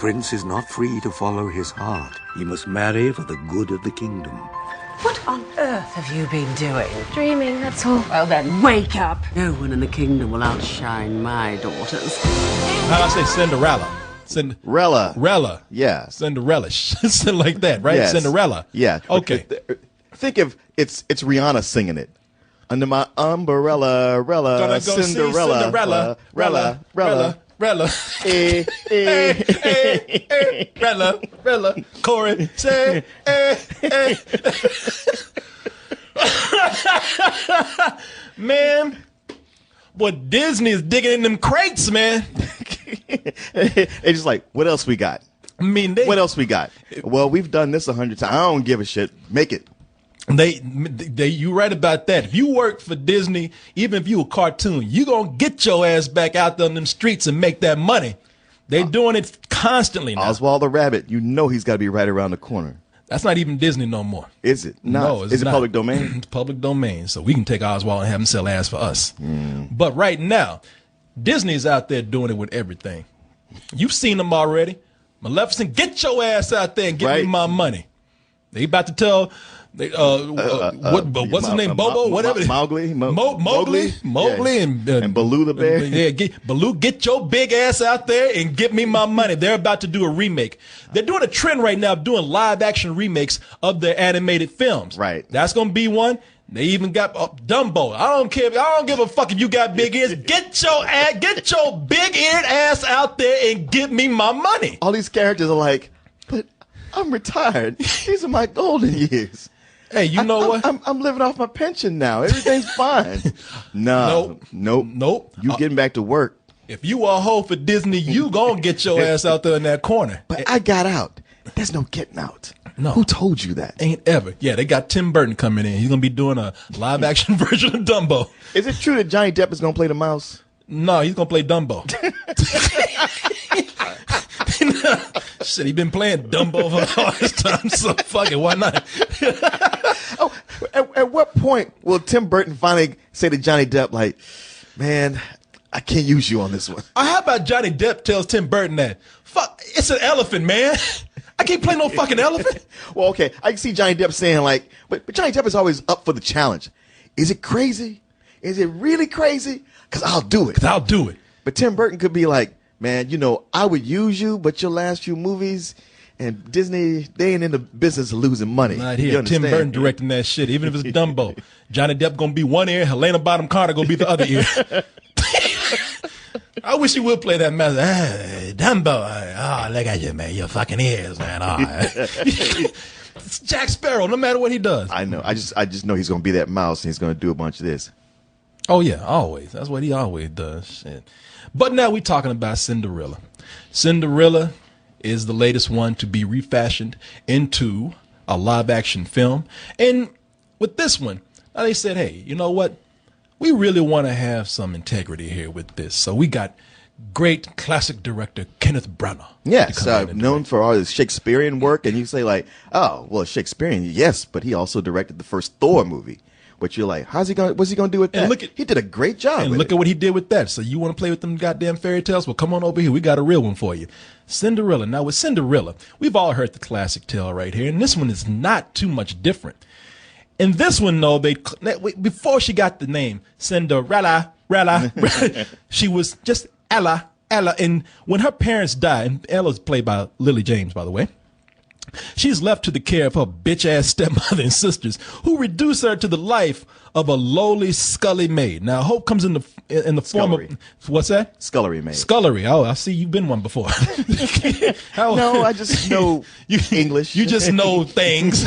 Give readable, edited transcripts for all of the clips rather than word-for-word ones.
prince is not free to follow his heart. He must marry for the good of the kingdom. What on earth have you been doing? Dreaming, that's all. Well then, wake up. No one in the kingdom will outshine my daughters. How do I say Cinderella? Rella. Yeah. Cinderella. Something like that, right? Yes. Cinderella. Yeah. Okay. Think of it's Rihanna singing it. Under my umbrella, Rella, Gonna go Cinderella, see Cinderella, Rella. Eh, Rella, Korey, say, Man, boy, Disney is digging in them crates, man. It's just like, what else we got? I mean, What else we got? Well, we've done this 100 times. I don't give a shit. Make it. You right about that. If you work for Disney, even if you a cartoon, you gonna get your ass back out there on them streets and make that money. They doing it constantly now. Oswald the Rabbit, you know he's got to be right around the corner. That's not even Disney no more. Is it? No, it's Is it not. public domain? It's public domain, so we can take Oswald and have him sell ass for us. But right now, Disney's out there doing it with everything. You've seen them already. Maleficent, get your ass out there and get me my money. They about to tell. What's his name? Bobo? Whatever. Mowgli? Mowgli, Yeah. and Baloo the bear? Baloo, get your big ass out there and get me my money. They're about to do a remake. They're doing a trend right now of doing live action remakes of their animated films. Right. That's going to be one. They even got Dumbo. I don't care. I don't give a fuck if you got big ears. Get your big eared ass out there and get me my money. All these characters are like, but I'm retired. These are my golden years. Hey, you know what? I'm living off my pension now. Everything's fine. Nope. You getting back to work. If you a hoe for Disney, you gonna get your ass out there in that corner. But I got out. There's no getting out. No. Who told you that? Ain't ever. Yeah, they got Tim Burton coming in. He's gonna be doing a live action version of Dumbo. Is it true that Johnny Depp is gonna play the mouse? No, he's gonna play Dumbo. Shit, he been playing Dumbo for all this time, so fuck it, why not? At what point will Tim Burton finally say to Johnny Depp, like, man, I can't use you on this one? How about Johnny Depp tells Tim Burton that, fuck, it's an elephant, man. I can't play no fucking elephant. Well, okay, I can see Johnny Depp saying, like, but Johnny Depp is always up for the challenge. Is it crazy? Is it really crazy? Because I'll do it. But Tim Burton could be like, man, you know, I would use you, but your last few movies and Disney, they ain't in the business of losing money. Not here. Tim Burton directing that shit, even if it's Dumbo. Johnny Depp gonna be one ear, Helena Bonham Carter gonna be the other ear. I wish he would play that message. Hey, Dumbo. Oh, look at you, man. Your fucking ears, man. Oh. It's Jack Sparrow, no matter what he does. I know. I just know he's gonna be that mouse and he's gonna do a bunch of this. Oh yeah, always. That's what he always does. Shit. But now we're talking about Cinderella. Cinderella is the latest one to be refashioned into a live action film. And with this one, now they said, hey, you know what? We really want to have some integrity here with this. So we got great classic director Kenneth Branagh. Yes, known for all his Shakespearean work. And you say like, oh, well, Shakespearean, yes, but he also directed the first Thor movie. But you're like, what's he going to do with that? He did a great job. And look at what he did with that. So you want to play with them goddamn fairy tales? Well, come on over here. We got a real one for you. Cinderella. Now with Cinderella, we've all heard the classic tale right here. And this one is not too much different. In this one, though, before she got the name Cinderella, she was just Ella. And when her parents died, and Ella's played by Lily James, by the way, she's left to the care of her bitch-ass stepmother and sisters, who reduce her to the life of a lowly scullery maid. Now, hope comes in the form of, what's that? Scullery maid. Scullery. Oh, I see you've been one before. No, I just know English. You just know things,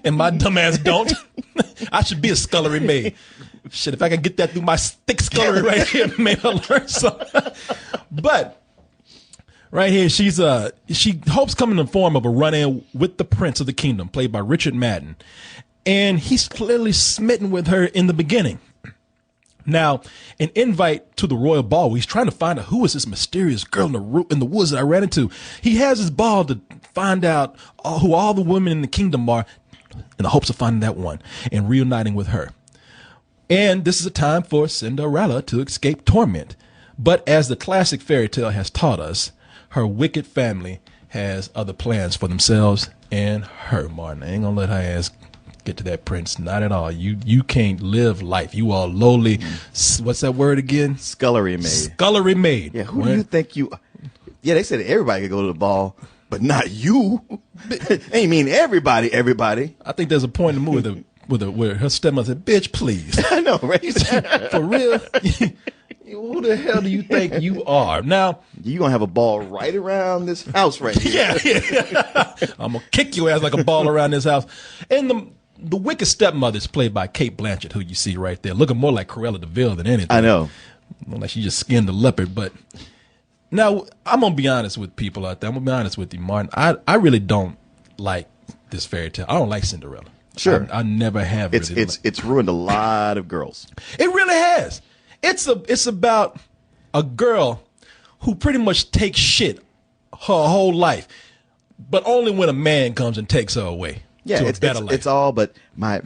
and my dumb ass don't. I should be a scullery maid. Shit, if I can get that through my thick scullery right here, maybe I'll learn something. But right here, she hopes come in the form of a run-in with the Prince of the Kingdom, played by Richard Madden. And he's clearly smitten with her in the beginning. Now, an invite to the royal ball, he's trying to find out who is this mysterious girl in the woods that I ran into. He has his ball to find out who all the women in the kingdom are, in the hopes of finding that one and reuniting with her. And this is a time for Cinderella to escape torment. But as the classic fairy tale has taught us, her wicked family has other plans for themselves and her, Martin. I ain't gonna let her ass get to that prince. Not at all. You can't live life. You are lowly. What's that word again? Scullery maid. Scullery maid. Yeah, who do you think you... Yeah, they said everybody could go to the ball, but not you. Ain't mean everybody. I think there's a point in the movie where her stepmother said, bitch, please. I know, right? For real? Who the hell do you think you are? Now, you're going to have a ball right around this house right here. Yeah. I'm going to kick your ass like a ball around this house. And the wicked stepmother is played by Cate Blanchett, who you see right there, looking more like Cruella de Vil than anything. I know. Like she just skinned a leopard. But now, I'm going to be honest with people out there. I'm going to be honest with you, Martin. I really don't like this fairy tale. I don't like Cinderella. Sure. I never have. It's ruined a lot of girls. It really has. It's about a girl who pretty much takes shit her whole life, but only when a man comes and takes her away. Yeah, to a better life. It's all but my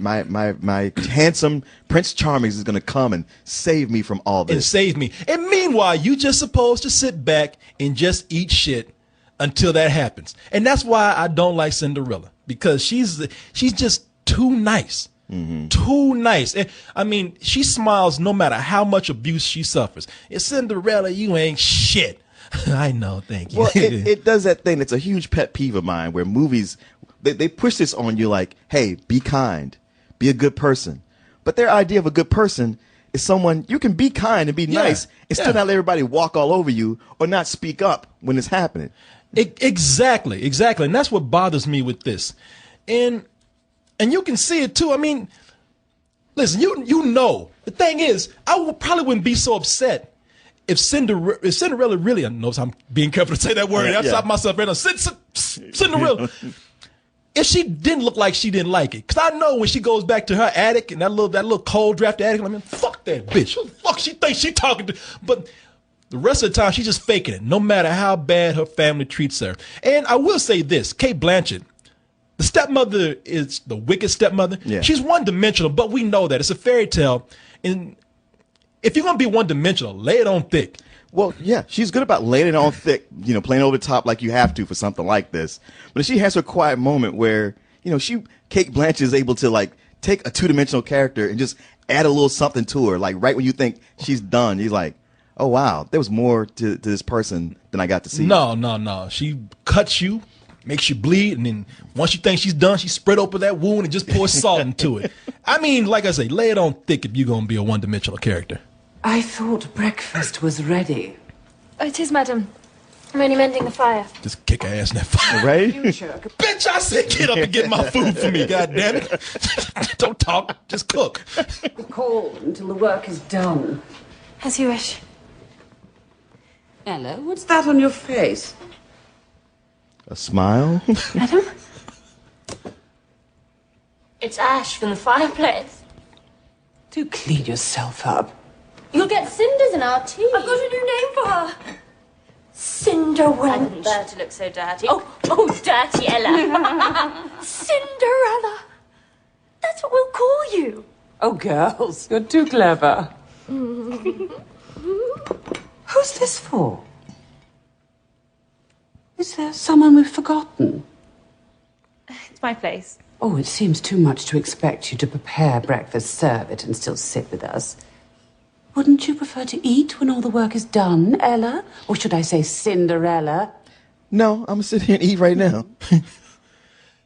handsome Prince Charming is going to come and save me from all this. And save me. And meanwhile, you just supposed to sit back and just eat shit until that happens. And that's why I don't like Cinderella, because she's just too nice. Mm-hmm. Too nice. And, I mean, she smiles no matter how much abuse she suffers. It's Cinderella, you ain't shit. I know, thank you. Well, it does that thing that's a huge pet peeve of mine where movies, they push this on you like, hey, be kind, be a good person. But their idea of a good person is someone you can be kind and be nice and still not let everybody walk all over you or not speak up when it's happening. Exactly. And that's what bothers me with this. And you can see it too. I mean, listen, you know, the thing is, probably wouldn't be so upset if Cinderella really, I know I'm being careful to say that word. I stopped myself right now. Cinderella. If she didn't look like she didn't like it, because I know when she goes back to her attic and that little cold draft attic, I mean, fuck that bitch. What the fuck she thinks she talking to? But the rest of the time, she's just faking it, no matter how bad her family treats her. And I will say this, Cate Blanchett, the stepmother is the wicked stepmother. Yeah. She's one-dimensional, but we know that. It's a fairy tale. And if you're going to be one-dimensional, lay it on thick. Well, yeah, she's good about laying it on thick, playing over the top like you have to for something like this. But if she has her quiet moment where, Cate Blanchett is able to, like, take a two-dimensional character and just add a little something to her. Like, right when you think she's done, you're like, oh, wow, there was more to this person than I got to see. No. She cuts you, makes you bleed, and then once you think she's done, she spread open that wound and just pours salt into it. I mean, like I say, lay it on thick if you're going to be a one-dimensional character. I thought breakfast was ready. Oh, it is, madam. I'm only mending the fire. Just kick her ass in that fire. Right? You jerk. Bitch, I said get up and get my food for me, goddammit. Don't talk, just cook. Call until the work is done. As you wish. Ella, what's that on your face? A smile? Madam? It's ash from the fireplace. Do clean yourself up. You'll get cinders in our tea. I've got a new name for her. Cinderella. I didn't dare to look so dirty. Oh, dirty Ella. Cinderella. That's what we'll call you. Oh, girls, you're too clever. Who's this for? Is there someone we've forgotten? It's my place. Oh, it seems too much to expect you to prepare breakfast, serve it, and still sit with us. Wouldn't you prefer to eat when all the work is done, Ella? Or should I say Cinderella? No, I'm going to sit here and eat right now.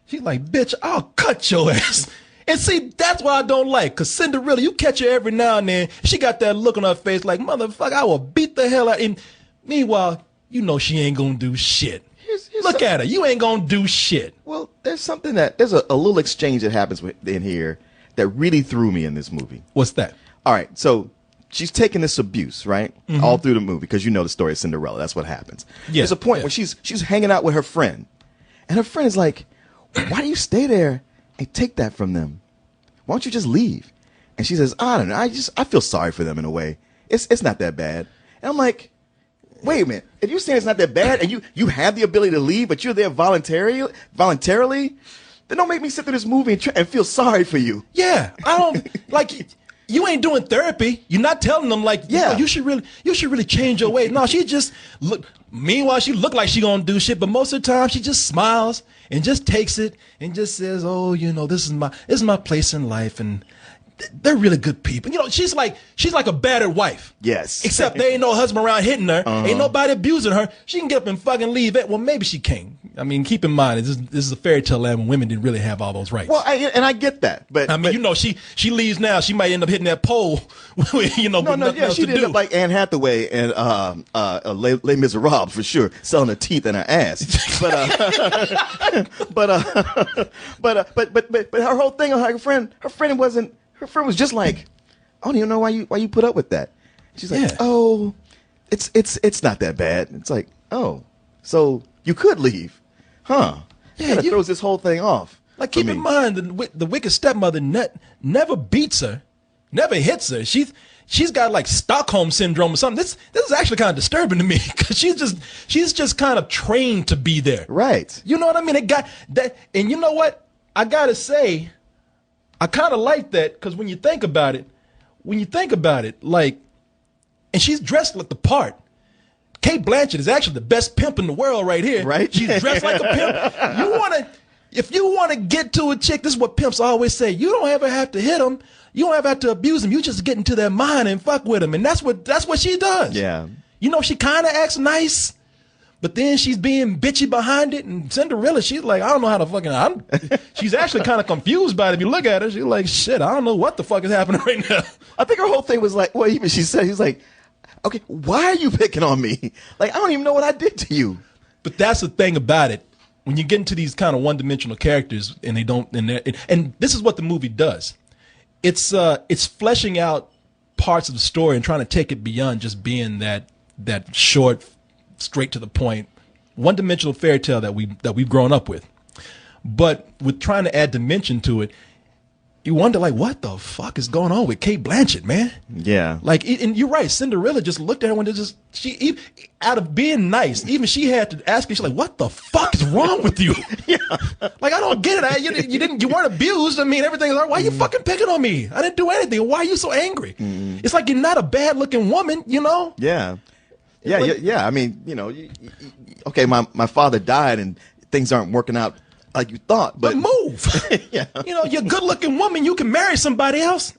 She's like, bitch, I'll cut your ass. And see, that's why I don't like, because Cinderella, you catch her every now and then. She got that look on her face like, motherfucker, I will beat the hell out. And meanwhile, you know she ain't going to do shit. Look at her. You ain't going to do shit. Well, there's a little exchange that happens in here that really threw me in this movie. What's that? All right, so she's taking this abuse, right? Mm-hmm. All through the movie, because you know the story of Cinderella. That's what happens. Yeah, there's a point where she's hanging out with her friend, and her friend is like, why do you stay there and take that from them? Why don't you just leave? And she says, I don't know. I feel sorry for them in a way. It's not that bad. And I'm like, wait a minute. If you're saying it's not that bad and you have the ability to leave, but you're there voluntarily, then don't make me sit through this movie and feel sorry for you. Yeah. I don't, like, you ain't doing therapy. You're not telling them like, yeah, you should really change your way. No, she just look. Meanwhile, she look like she gonna do shit, but most of the time she just smiles and just takes it and just says, "Oh, this is my place in life," and they're really good people. She's like a battered wife. Yes. Except there ain't no husband around hitting her. Ain't nobody abusing her. She can get up and fucking leave it. Well, maybe she can. I mean, keep in mind, this is a fairy tale land when women didn't really have all those rights. Well, I get that, but I mean, she leaves now. She might end up hitting that pole. No, she'd end up like Anne Hathaway and Les Miserables for sure, selling her teeth and her ass. But her whole thing, her friend was just like, I don't even know why you put up with that. She's like, oh, it's not that bad. It's like, oh, so you could leave, huh? Yeah, kind of throws this whole thing off. Like, keep in mind, the wicked stepmother never beats her, never hits her. She's got like Stockholm syndrome or something. This is actually kind of disturbing to me because she's just kind of trained to be there. Right. You know what I mean? It got that, and you know what? I gotta say, I kind of like that because when you think about it, like, and she's dressed like the part. Kate Blanchett is actually the best pimp in the world right here. Right? She's dressed like a pimp. If you want to get to a chick, this is what pimps always say. You don't ever have to hit them. You don't ever have to abuse them. You just get into their mind and fuck with them. And that's what she does. Yeah. She kind of acts nice, but then she's being bitchy behind it. And Cinderella, she's like, I don't know how to fucking, she's actually kind of confused by it. If you look at her, she's like, shit, I don't know what the fuck is happening right now. I think her whole thing was like, well, even she said, he's like, okay, why are you picking on me? Like, I don't even know what I did to you. But that's the thing about it. When you get into these kind of one-dimensional characters, and and this is what the movie does. It's fleshing out parts of the story and trying to take it beyond just being that short, straight to the point, one-dimensional fairy tale that we've grown up with. But with trying to add dimension to it, you wonder, like, what the fuck is going on with Kate Blanchett, man? Yeah. Like, and you're right. Cinderella just looked at her when she, out of being nice, even she had to ask her, she's like, what the fuck is wrong with you? Yeah. Like, I don't get it. You weren't abused. I mean, everything is all right. Why are you fucking picking on me? I didn't do anything. Why are you so angry? It's like you're not a bad looking woman, Yeah. Yeah. I mean, okay, my father died and things aren't working out like you thought, but move. Yeah. You're a good-looking woman. You can marry somebody else.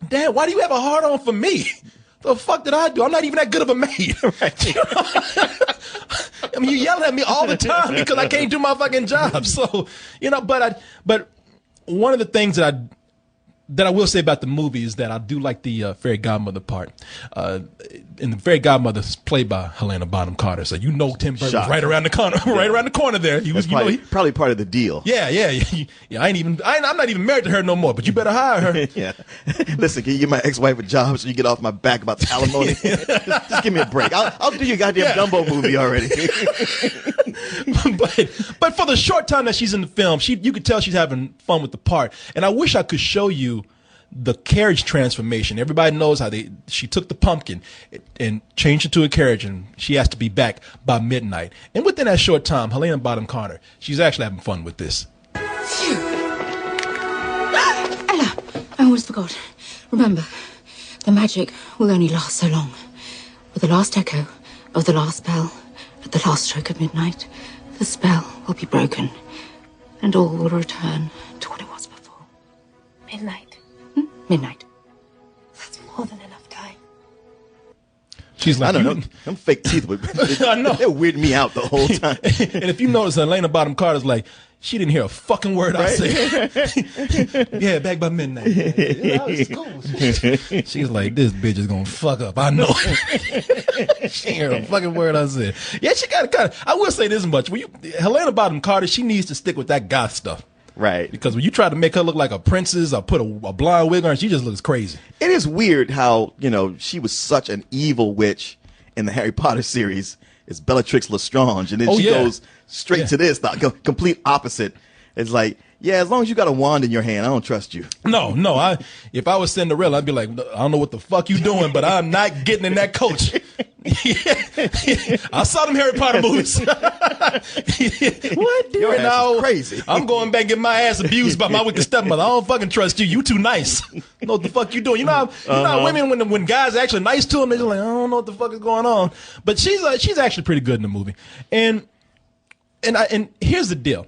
Damn, why do you have a hard on for me? The fuck did I do? I'm not even that good of a maid. Right. I mean, you yelling at me all the time because I can't do my fucking job. So, but one of the things that I will say about the movie is that I do like the Fairy Godmother part. And the Fairy Godmother is played by Helena Bonham Carter. So Tim Burton was right around the corner, right around the corner there. He was, probably part of the deal. Yeah. I'm not even married to her no more. But you better hire her. Yeah. Listen, can you give my ex-wife a job so you get off my back about the alimony? Just give me a break. I'll do your goddamn Dumbo movie already. but for the short time that she's in the film, you could tell she's having fun with the part. And I wish I could show you the carriage transformation. Everybody knows how she took the pumpkin and changed it to a carriage, and she has to be back by midnight. And within that short time, Helena Bonham Carter, she's actually having fun with this. Ella, I almost forgot. Remember, the magic will only last so long. With the last echo of the last bell at the last stroke of midnight, the spell will be broken, and all will return to what it was before. Midnight. Midnight. That's more than enough time. She's like, I don't know. Them fake teeth I know. They're weirding me out the whole time. And if you notice, Helena Bonham Carter's like, she didn't hear a fucking word I said. Yeah, back by midnight. Yeah, that was cool. She's like, this bitch is gonna fuck up. I know. She didn't hear a fucking word I said. Yeah, she got kind of. I will say this much: Helena Bonham Carter, she needs to stick with that goth stuff. Right. Because when you try to make her look like a princess or put a blonde wig on her, she just looks crazy. It is weird how, she was such an evil witch in the Harry Potter series. It's Bellatrix Lestrange. And then she goes straight to this, the complete opposite. It's like, yeah, as long as you got a wand in your hand, I don't trust you. No. If I was Cinderella, I'd be like, I don't know what the fuck you doing, but I'm not getting in that coach. I saw them Harry Potter movies. What? Your ass is crazy. I'm going back and get my ass abused by my wicked stepmother. I don't fucking trust you. You too nice. Know what the fuck you doing? You know how women, when guys are actually nice to them, they're just like, I don't know what the fuck is going on. But she's actually pretty good in the movie. And here's the deal.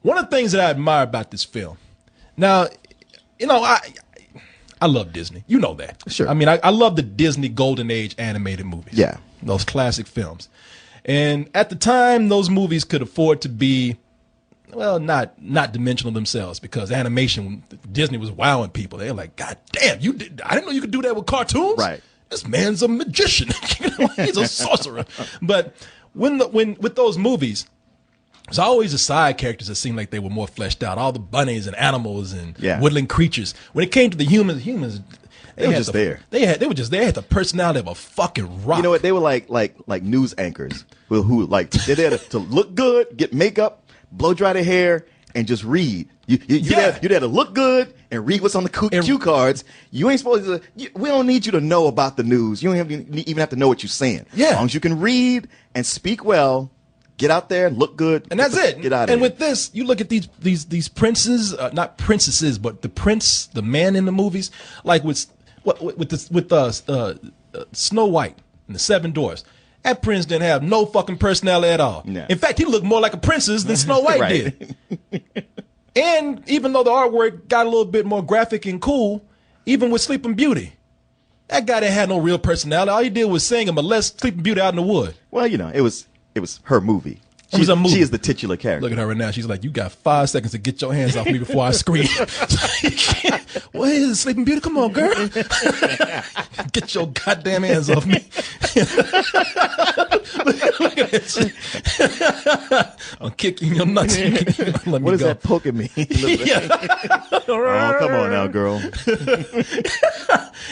One of the things that I admire about this film. Now, you know, I love Disney. You know that. Sure. I mean, I love the Disney Golden Age animated movies. Yeah. Those classic films. And at the time, those movies could afford to be, well, not dimensional themselves, because animation, Disney was wowing people. They're like, God damn, I didn't know you could do that with cartoons. Right. This man's a magician. He's a sorcerer. But with those movies, there's always the side characters that seemed like they were more fleshed out. All the bunnies and animals and woodland creatures. When it came to the humans, they were just there. They were just there. They had the personality of a fucking rock. You know what? They were like news anchors who like they're there to look good, get makeup, blow dry their hair, and just read. You're there to look good and read what's on the cue cards. You ain't supposed to. We don't need you to know about the news. You don't even have to know what you're saying. Yeah. As long as you can read and speak well. Get out there, look good, and that's it. Get out of and here. With this, you look at these princes, not princesses, but the prince, the man in the movies, like with Snow White and the Seven Dwarfs. That prince didn't have no fucking personality at all. No. In fact, he looked more like a princess than Snow White did. And even though the artwork got a little bit more graphic and cool, even with Sleeping Beauty, that guy didn't have no real personality. All he did was sing and molest Sleeping Beauty out in the wood. Well, you know, it was her movie. It was a movie. She is the titular character. Look at her right now. She's like, you got 5 seconds to get your hands off me before I scream. What is it, Sleeping Beauty? Come on, girl. Get your goddamn hands off me. Look at that. I'll kick you in your nuts. Let me What is go. that poking me? Oh, come on now, girl.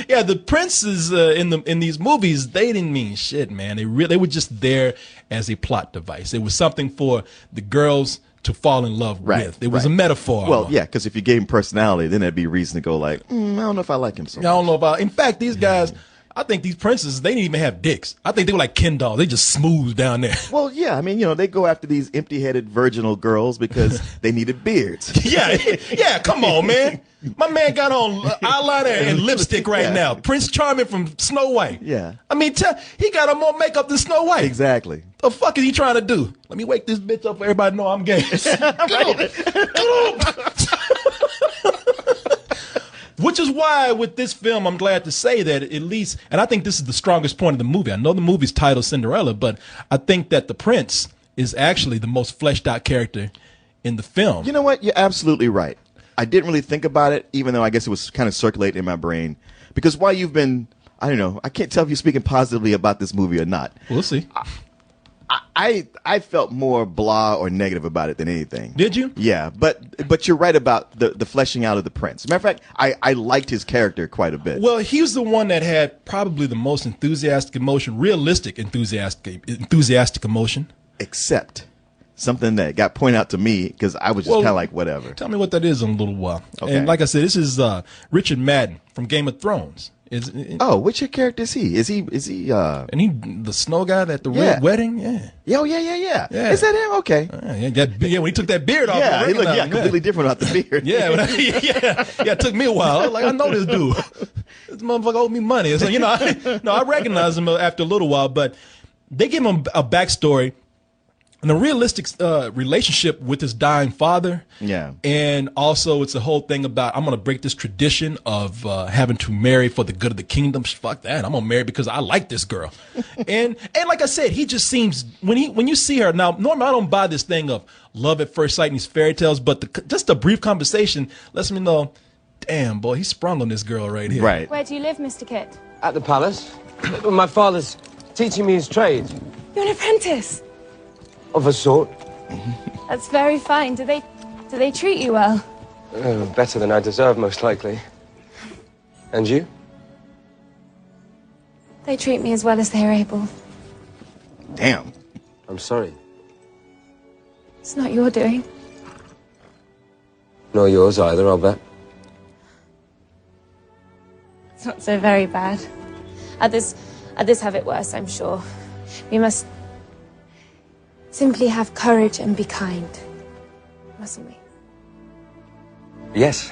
Yeah, the princes in these movies, they didn't mean shit, man. They were just there as a plot device. It was something for the girls to fall in love with. It was a metaphor. Well, yeah, because if you gave him personality, then there'd be reason to go like, I don't know if I like him so much. I don't know about. In fact, these guys, I think these princes, they didn't even have dicks. I think they were like Ken dolls. They just smooth down there. Well, yeah, I mean, you know, they go after these empty-headed virginal girls because they needed beards. Yeah, come on, man. My man got on eyeliner and lipstick right now. Prince Charming from Snow White. Yeah. I mean, he got on more makeup than Snow White. Exactly. The fuck is he trying to do? Let me wake this bitch up for everybody to know I'm gay. Which is why with this film, I'm glad to say that at least, and I think this is the strongest point of the movie. I know the movie's titled Cinderella, but I think that the prince is actually the most fleshed out character in the film. You know what? You're absolutely right. I didn't really think about it, even though I guess it was kind of circulating in my brain. Because while you've been, I don't know, I can't tell if you're speaking positively about this movie or not. We'll see. I felt more blah or negative about it than anything. Did you? Yeah, but you're right about the fleshing out of the prince. Matter of fact, I liked his character quite a bit. Well, he was the one that had probably the most enthusiastic emotion, realistic enthusiastic emotion. Except something that got pointed out to me because I was just kind of like, whatever. Tell me what that is in a little while. Okay. And like I said, this is Richard Madden from Game of Thrones. Which character is he? Is he? And he the snow guy at the red wedding? Yeah. Yeah. Is that him? Okay. When he took that beard off. Yeah, he looked completely different without the beard. Yeah, it took me a while. I was like, I know this dude. This motherfucker owed me money. So, I recognized him after a little while, but they give him a backstory and a realistic relationship with his dying father. Yeah. And also it's a whole thing about, I'm going to break this tradition of having to marry for the good of the kingdom. Fuck that. I'm going to marry because I like this girl. and like I said, he just seems, when you see her, now, normally I don't buy this thing of love at first sight in these fairy tales, but just a brief conversation lets me know, damn, boy, he sprung on this girl right here. Right. Where do you live, Mr. Kit? At the palace. My father's teaching me his trade. You're an apprentice. Of a sort. That's very fine. Do they treat you well? Better than I deserve, most likely. And you? They treat me as well as they're able. Damn. I'm sorry. It's not your doing. Nor yours either, I'll bet. It's not so very bad. At this Others have it worse, I'm sure. We must simply have courage and be kind, mustn't we? Yes.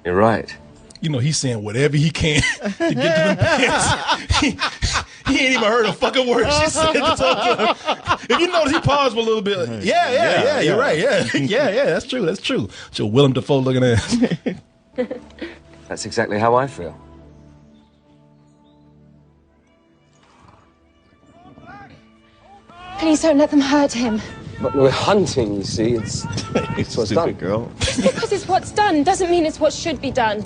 You're right. You know, he's saying whatever he can to get to them pants. He ain't even heard a fucking word she said to talk to him. If you notice, he paused for a little bit. Like, yeah, you're right. Yeah, yeah, that's true. That's true. So Willem Dafoe looking at. That's exactly how I feel. Please don't let them hurt him. But we're hunting, you see. It's what's done, girl. Just because it's what's done doesn't mean it's what should be done.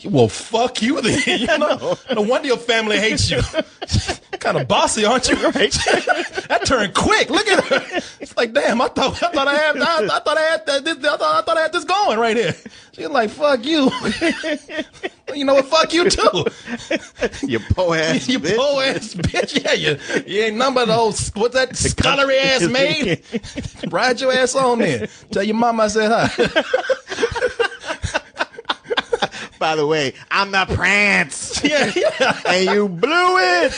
Well, fuck you then. You know? No wonder your family hates you. Kind of bossy, aren't you? Right. That turned quick. Look at her. It's like, damn. I thought I had this going right here. She's like, fuck you. You know what? Fuck you too. You po ass. You po ass bitch. Yeah, you ain't none but those. What's that scholarly ass maid? Ride your ass on there. Tell your mama I said hi. By the way, I'm the prince. Yeah. And you blew it.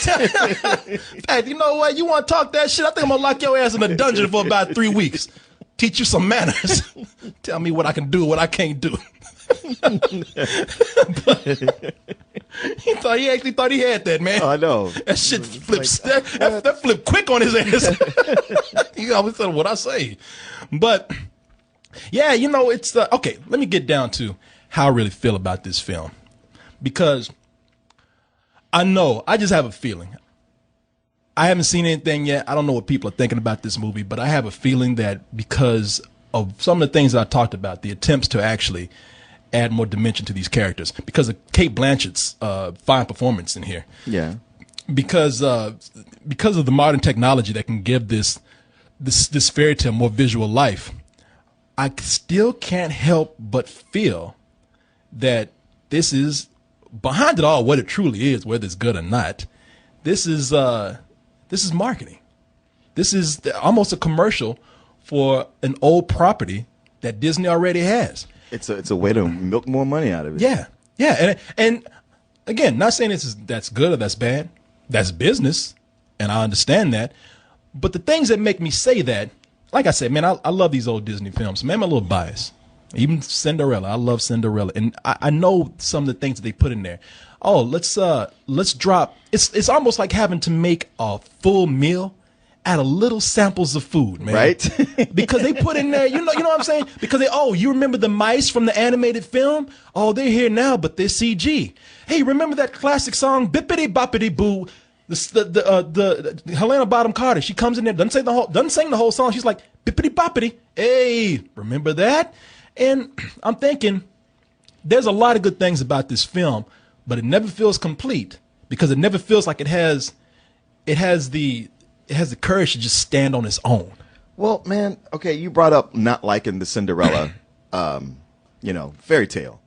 Hey, you know what? You want to talk that shit? I think I'm going to lock your ass in a dungeon for about 3 weeks. Teach you some manners. Tell me what I can do, what I can't do. He actually thought he had that, man. Oh, I know. That shit flips. That flipped quick on his ass. He always said what I say. But, yeah, you know, it's okay, let me get down to how I really feel about this film, because I just have a feeling. I haven't seen anything yet. I don't know what people are thinking about this movie, but I have a feeling that because of some of the things that I talked about, the attempts to actually add more dimension to these characters, because of Cate Blanchett's fine performance in here. Yeah. Because of the modern technology that can give this fairy tale more visual life, I still can't help but feel that this is, behind it all, what it truly is, whether it's good or not, this is marketing. This is almost a commercial for an old property that Disney already has. It's a way to milk more money out of it. Yeah, and again, not saying that's good or that's bad. That's business, and I understand that. But the things that make me say that, like I said, man, I love these old Disney films. Man, I'm a little biased. Even Cinderella, I love Cinderella, and I know some of the things that they put in there. Oh, let's drop. It's almost like having to make a full meal out of little samples of food, man. Right? Because they put in there, you know what I'm saying? Because you remember the mice from the animated film? Oh, they're here now, but they're CG. Hey, remember that classic song, Bippity Boppity Boo? The Helena Bonham Carter, she comes in there, doesn't sing the whole song. She's like, Bippity Boppity. Hey, remember that? And I'm thinking, there's a lot of good things about this film, but it never feels complete because it never feels like it has the courage to just stand on its own. Well, man, okay, you brought up not liking the Cinderella, fairy tale,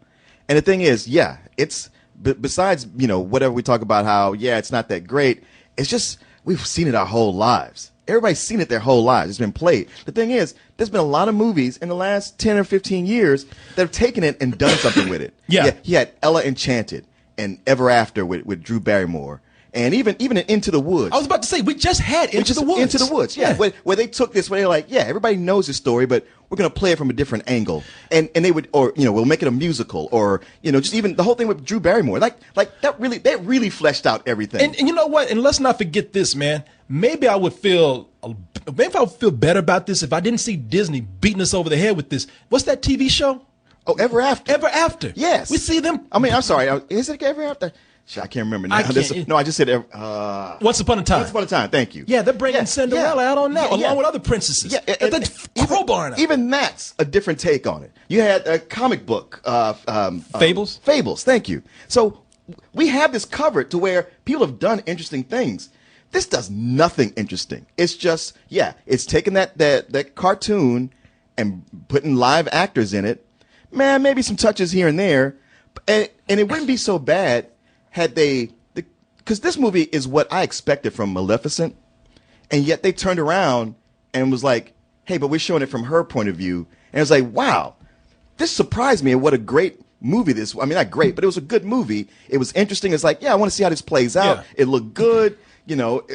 and the thing is, yeah, it's besides whatever we talk about how it's not that great. It's just we've seen it our whole lives. Everybody's seen it their whole lives. It's been played. The thing is, there's been a lot of movies in the last 10 or 15 years that have taken it and done something with it. Yeah. You had Ella Enchanted and Ever After with Drew Barrymore. And even in Into the Woods. I was about to say, we just had Into the Woods. Into the Woods, yeah. Where they took this, where they're like, everybody knows this story, but we're going to play it from a different angle. And they would, we'll make it a musical, or, just even the whole thing with Drew Barrymore. Like that really fleshed out everything. And you know what? And let's not forget this, man. Maybe I would feel better about this if I didn't see Disney beating us over the head with this. What's that TV show? Oh, Ever After. Ever After. Yes. We see them. I mean, I'm sorry. Is it Ever After? I can't remember now. I just said Once Upon a Time. Once Upon a Time. Thank you. Yeah, they're bringing Cinderella out on that, along with other princesses. Yeah, even that's a different take on it. You had a comic book. Fables? Fables, thank you. So we have this covered to where people have done interesting things. This does nothing interesting. It's just, it's taking that cartoon and putting live actors in it. Man, maybe some touches here and there. And it wouldn't be so bad had because this movie is what I expected from Maleficent, and yet they turned around and was like, hey, but we're showing it from her point of view. And it was like, wow, this surprised me, and what a great movie. This, I mean, not great, but it was a good movie. It was interesting. It's like, yeah, I want to see how this plays out. Yeah. It looked good. You know,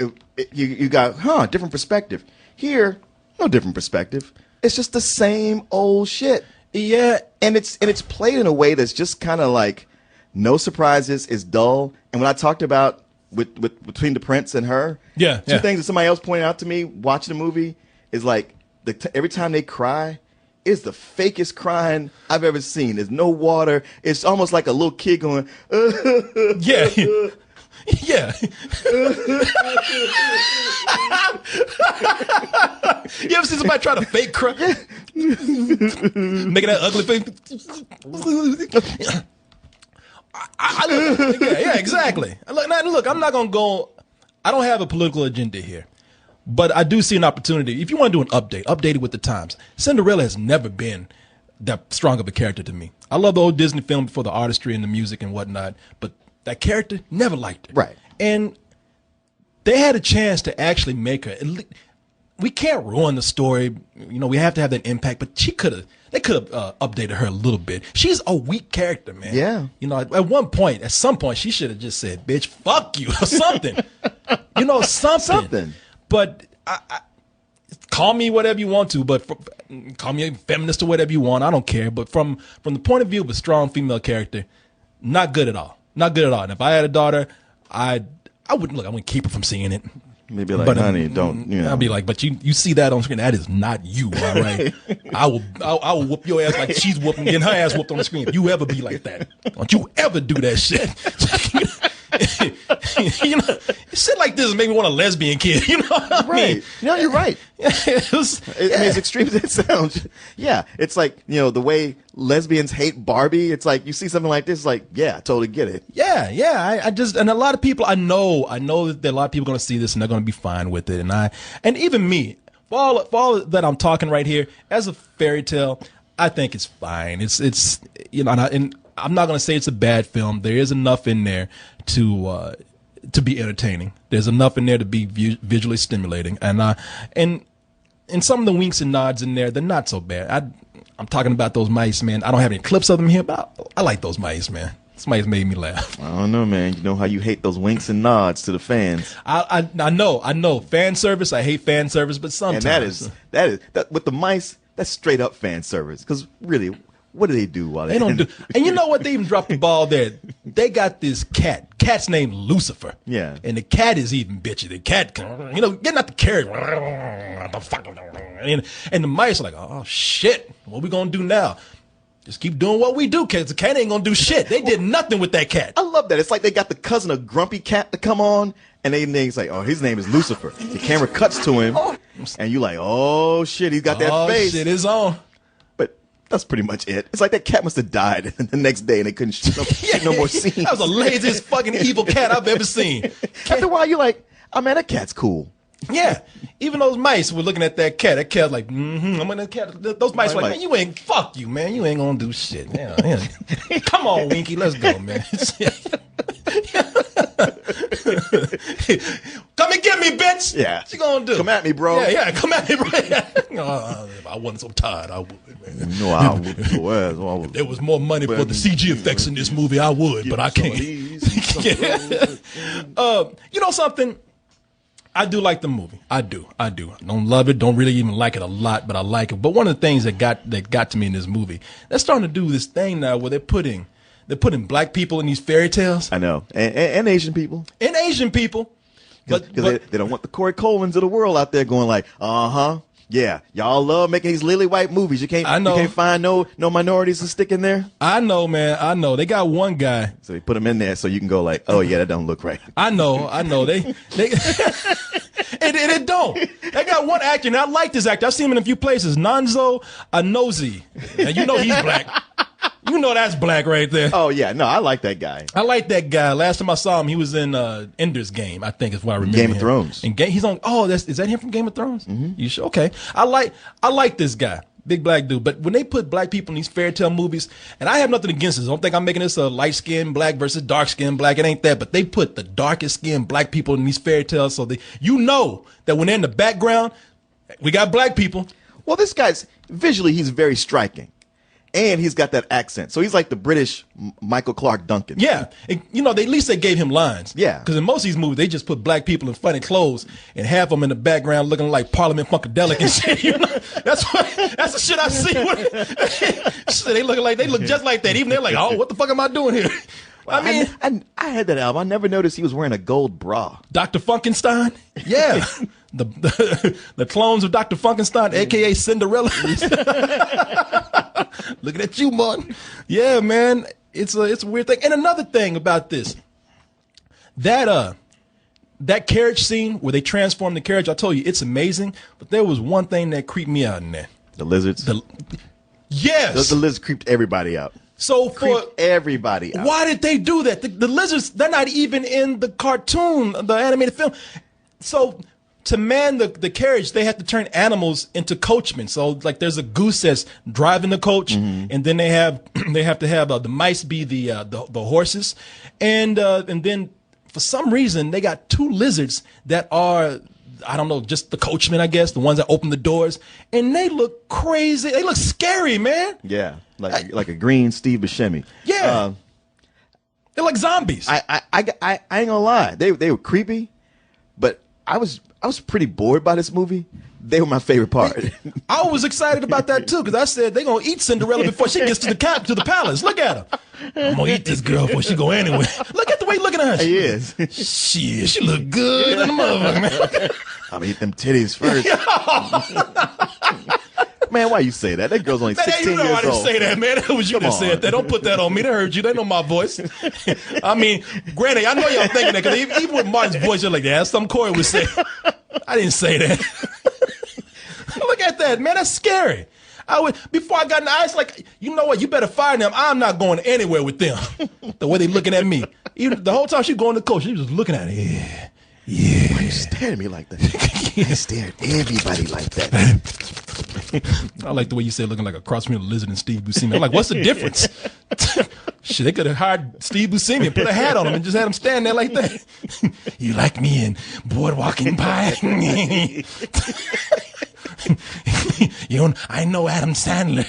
you got different perspective. Here, no different perspective. It's just the same old shit. Yeah, and it's played in a way that's just kind of like no surprises. It's dull. And when I talked about with between the prince and her, two things that somebody else pointed out to me watching the movie is like every time they cry, it's the fakest crying I've ever seen. There's no water. It's almost like a little kid going, yeah. Yeah. You ever see somebody try to fake cry? Making that ugly face. Yeah, exactly. Look, I'm not going to go. I don't have a political agenda here. But I do see an opportunity. If you want to do an update it with the times. Cinderella has never been that strong of a character to me. I love the old Disney film for the artistry and the music and whatnot, but that character, never liked it. Right. And they had a chance to actually make her. We can't ruin the story. You know, we have to have that impact, but they could have updated her a little bit. She's a weak character, man. Yeah. You know, at some point, she should have just said, bitch, fuck you, or something. You know, something. But call me whatever you want to, but call me a feminist or whatever you want. I don't care. But from the point of view of a strong female character, not good at all. Not good at all. And if I had a daughter, I wouldn't keep her from seeing it. Maybe like, honey, don't, you know. I'll be like, but you see that on screen. That is not you, all right? I will whoop your ass like she's getting her ass whooped on the screen. If you ever be like that, don't you ever do that shit. You know, shit like this make me want a lesbian kid. You know what I mean? No, you're right. It was, I mean, as extreme as it sounds, yeah, it's like, you know, the way lesbians hate Barbie. It's like you see something like this, like, yeah, I totally get it. Yeah. I just, and a lot of people, I know that a lot of people are going to see this and they're going to be fine with it. And even me, for all that I'm talking right here, as a fairy tale, I think it's fine. It's you know, and I'm not going to say it's a bad film. There is enough in there to be entertaining. There's enough in there to be visually stimulating, and some of the winks and nods in there, they're not so bad. I'm talking about those mice, man. I don't have any clips of them here, but I like those mice, man. This mice made me laugh. I don't know, man. You know how you hate those winks and nods to the fans. I know. Fan service. I hate fan service, but sometimes. And that with the mice, that's straight up fan service. Because really, what do they do while they don't do? And you know what? They even dropped the ball there. They got this cat. Cat's named Lucifer. Yeah. And the cat is even bitchy. The cat, you know, getting out the carriage. And the mice are like, oh shit, what we gonna do now? Just keep doing what we do, cause the cat ain't gonna do shit. They did nothing with that cat. I love that. It's like they got the cousin of Grumpy Cat to come on, and they say, oh, his name is Lucifer. The camera cuts to him, and you like, oh shit, he's got that face. Shit is on. But that's pretty much it. It's like that cat must have died the next day, and they couldn't shoot no more scenes. That was the laziest fucking evil cat I've ever seen. After a while, you're like, oh man, that cat's cool. Yeah, even those mice were looking at that cat. That cat's like, I'm gonna cat. Those mice were like, man, fuck you, man. You ain't gonna do shit. Yeah. Come on, Winky, let's go, man. Come and get me, bitch. Yeah. What you gonna do? Come at me, bro. Yeah, come at me, bro. If I wasn't so tired, I would, man. No, I would. If there was more money for the CG effects in this movie, I would, but I can't. You know something? I do like the movie. I do. I don't love it. Don't really even like it a lot, but I like it. But one of the things that got to me in this movie, they're starting to do this thing now where they're putting black people in these fairy tales. I know, and Asian people. And Asian people, but they don't want the Korey Colemans of the world out there going like, yeah, y'all love making these lily white movies. You can't find no minorities to stick in there. I know, man. I know. They got one guy. So they put him in there so you can go like, oh yeah, that don't look right. I know. They and it don't. They got one actor, and I like this actor. I've seen him in a few places. Nanzo Anozie. And you know he's black. You know that's black right there. Oh yeah, no, I like that guy. I like that guy. Last time I saw him, he was in Ender's Game. I think is what I remember. Game of Thrones. And he's on. Oh, is that him from Game of Thrones? Mm-hmm. You sure? Okay. I like this guy, big black dude. But when they put black people in these fairy tale movies, and I have nothing against this. I don't think I'm making this a light skinned black versus dark skinned black. It ain't that. But they put the darkest skinned black people in these fairy tales, so you know that when they're in the background, we got black people. Well, this guy's visually he's very striking. And he's got that accent. So he's like the British Michael Clark Duncan. Yeah. And, at least they gave him lines. Yeah. Because in most of these movies, they just put black people in funny clothes and have them in the background looking like Parliament Funkadelic and shit. That's the shit I see. Shit, they look just like that. Even they're like, oh, what the fuck am I doing here? I mean, I had that album. I never noticed he was wearing a gold bra. Dr. Funkenstein? Yeah. The clones of Dr. Funkenstein, a.k.a. Cinderella. Looking at you, Martin. Yeah, man. It's a weird thing. And another thing about this, that carriage scene where they transform the carriage, I told you, it's amazing. But there was one thing that creeped me out in there. The lizards? Yes. The lizards creeped everybody out. So creeped everybody out. Why did they do that? The lizards, they're not even in the cartoon, the animated film. So to man the carriage, they have to turn animals into coachmen. So like there's a goose that's driving the coach, and then they have to have the mice be the horses, and then for some reason they got two lizards that are, I don't know, just the coachmen, I guess, the ones that open the doors, and they look crazy. They look scary, man. Yeah, like a green Steve Buscemi. Yeah, they're like zombies. I ain't gonna lie, they were creepy, but I was pretty bored by this movie. They were my favorite part. I was excited about that too, because I said they're gonna eat Cinderella before she gets to the palace. Look at her. I'm gonna eat this girl before she go anywhere. Look at the way he looking at her. He is. Shit, she look good in the motherfucker, man. I'm gonna eat them titties first. Man, why you say that? That girl's only 16 years old. I didn't say that, man. That was you that said that. Don't put that on me. They heard you. They know my voice. I mean, granted, I know y'all thinking that, because even with Martin's voice, you're like, yeah, that's something Korey would say. I didn't say that. Look at that, man. That's scary. Before I got in the ice, like, you know what? You better fire them. I'm not going anywhere with them. The way they looking at me. Even the whole time she going to coach, she was just looking at it. Yeah. Why you staring at me like that? You stare at everybody like that. I like the way you said looking like a cross between a lizard and Steve Buscemi. I'm like, what's the difference? Shit, they could have hired Steve Buscemi and put a hat on him and just had him stand there like that. You like me in Boardwalk Empire? I know Adam Sandler.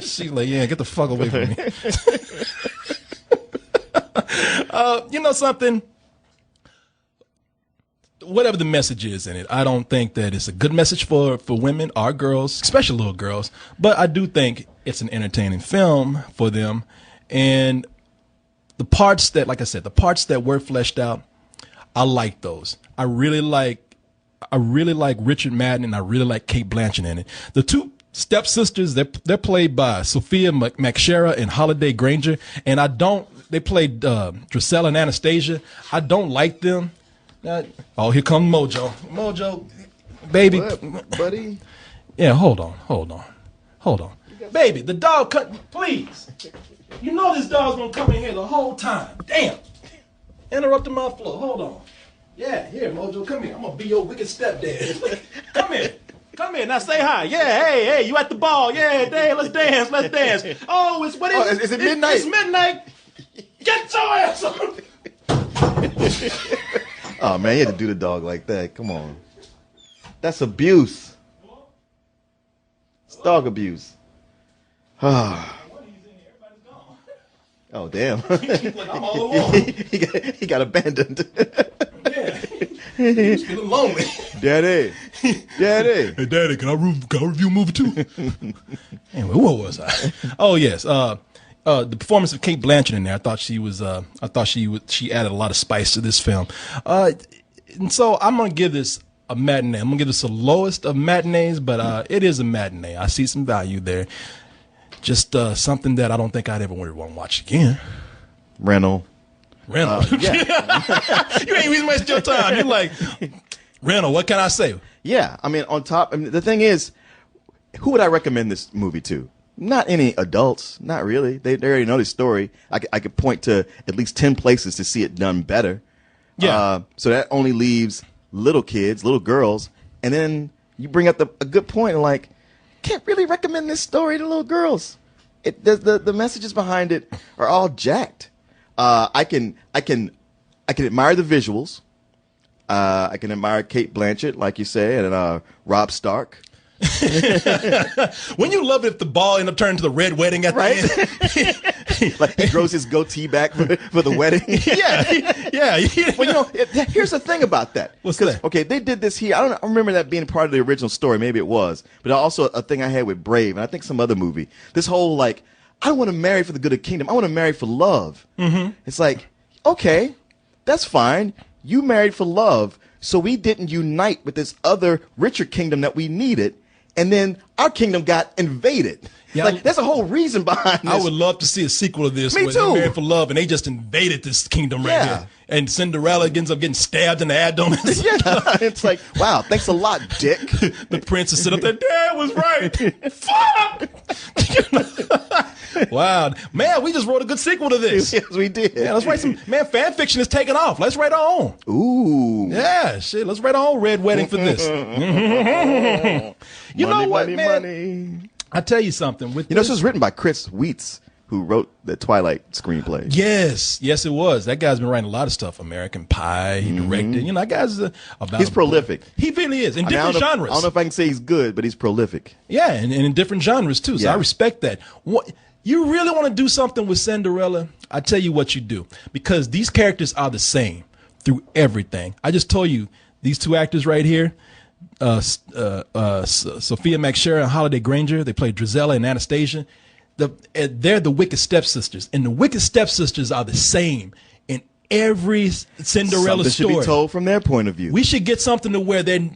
She's like, yeah, get the fuck away from me. You know something? Whatever the message is in it, I don't think that it's a good message for women or girls, especially little girls. But I do think it's an entertaining film for them. And the parts that, like I said, the parts that were fleshed out, I like those. I really like Richard Madden, and I really like Cate Blanchett in it. The two stepsisters, they're played by Sophia McShera and Holiday Granger, and they played Drusilla and Anastasia. I don't like them. Oh, here comes Mojo. Mojo, baby. What, buddy? Yeah, hold on. Baby, the dog, please. You know this dog's gonna come in here the whole time. Damn. Interrupting my flow. Hold on. Yeah, here, Mojo, come here. I'm gonna be your wicked stepdad. Come here. Now say hi. Yeah, hey, you at the ball. Yeah, hey, let's dance. Oh, is it midnight? It's midnight. Get your ass on. Oh, man, you had to do the dog like that. Come on. That's abuse. It's dog abuse. Oh, damn. he got abandoned. Yeah. He's feeling lonely. Daddy. Hey, Daddy, can I review a movie too? Anyway, what was I? Oh, yes. The performance of Cate Blanchett in there, I thought she added a lot of spice to this film. And so I'm going to give this a matinee. I'm going to give this the lowest of matinees, but it is a matinee. I see some value there. Just something that I don't think I'd ever want to watch again. Rental. Yeah. You ain't even waste your time. You're like, Rental, what can I say? Yeah, I mean, the thing is, who would I recommend this movie to? Not any adults, not really. They already know the story. I could point to at least 10 places to see it done better. Yeah. So that only leaves little kids, little girls, and then you bring up a good point, like, can't really recommend this story to little girls. The messages behind it are all jacked. I can admire the visuals. I can admire Cate Blanchett, like you say, and Rob Stark. When you love it if the ball end up turning to the red wedding at the end. Like he grows his goatee back for the wedding. yeah. Well, here's the thing about that. What's that? Okay, they did this here. I don't remember that being part of the original story. Maybe it was, but also a thing I had with Brave, and I think some other movie. This whole like, I don't want to marry for the good of the kingdom. I want to marry for love. Mm-hmm. It's like, okay, that's fine. You married for love, so we didn't unite with this other richer kingdom that we needed. And then our kingdom got invaded. Yeah, like that's a whole reason behind this. I would love to see a sequel of this. Me where too. They're married for love, and they just invaded this kingdom right here. And Cinderella ends up getting stabbed in the abdomen. Yeah, it's like, wow, thanks a lot, Dick. The princess sit up there, Dad was right. Fuck! Wow, man, we just wrote a good sequel to this. Yes, we did. Yeah, let's write some. Man, fan fiction is taking off. Let's write our own. Ooh. Yeah, shit. Let's write our own red wedding for this. You know what, man? Money. I tell you something. With this was written by Chris Weitz, who wrote the Twilight screenplay. Yes, it was. That guy's been writing a lot of stuff. American Pie. He directed. You know, that guy's about. He's prolific. He really is in different genres. I don't know if I can say he's good, but he's prolific. Yeah, and in different genres too. So I respect that. What you really want to do something with Cinderella? I tell you what you do, because these characters are the same through everything. I just told you these two actors right here. Sophia McSherry and Holiday Granger. They play Drizella and Anastasia. They're the Wicked Stepsisters, and the Wicked Stepsisters are the same in every Cinderella Something story. Should be told from their point of view. We should get something to where they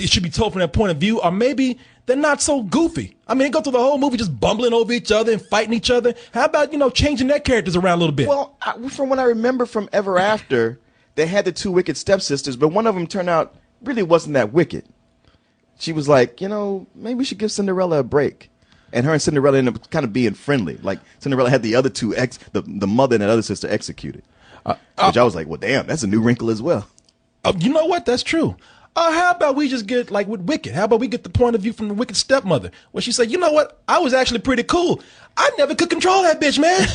should be told from their point of view, or maybe they're not so goofy. I mean, they go through the whole movie just bumbling over each other and fighting each other. How about changing their characters around a little bit? Well, from what I remember from Ever After, they had the two Wicked Stepsisters, but one of them turned out really wasn't that wicked. She was like, maybe we should give Cinderella a break. And her and Cinderella ended up kind of being friendly. Like, Cinderella had the other two, the mother and that other sister executed. Which I was like, well, damn, that's a new wrinkle as well. You know what? That's true. How about we just get, like with Wicked, how about we get the point of view from the Wicked stepmother? Where she said, you know what? I was actually pretty cool. I never could control that bitch, man.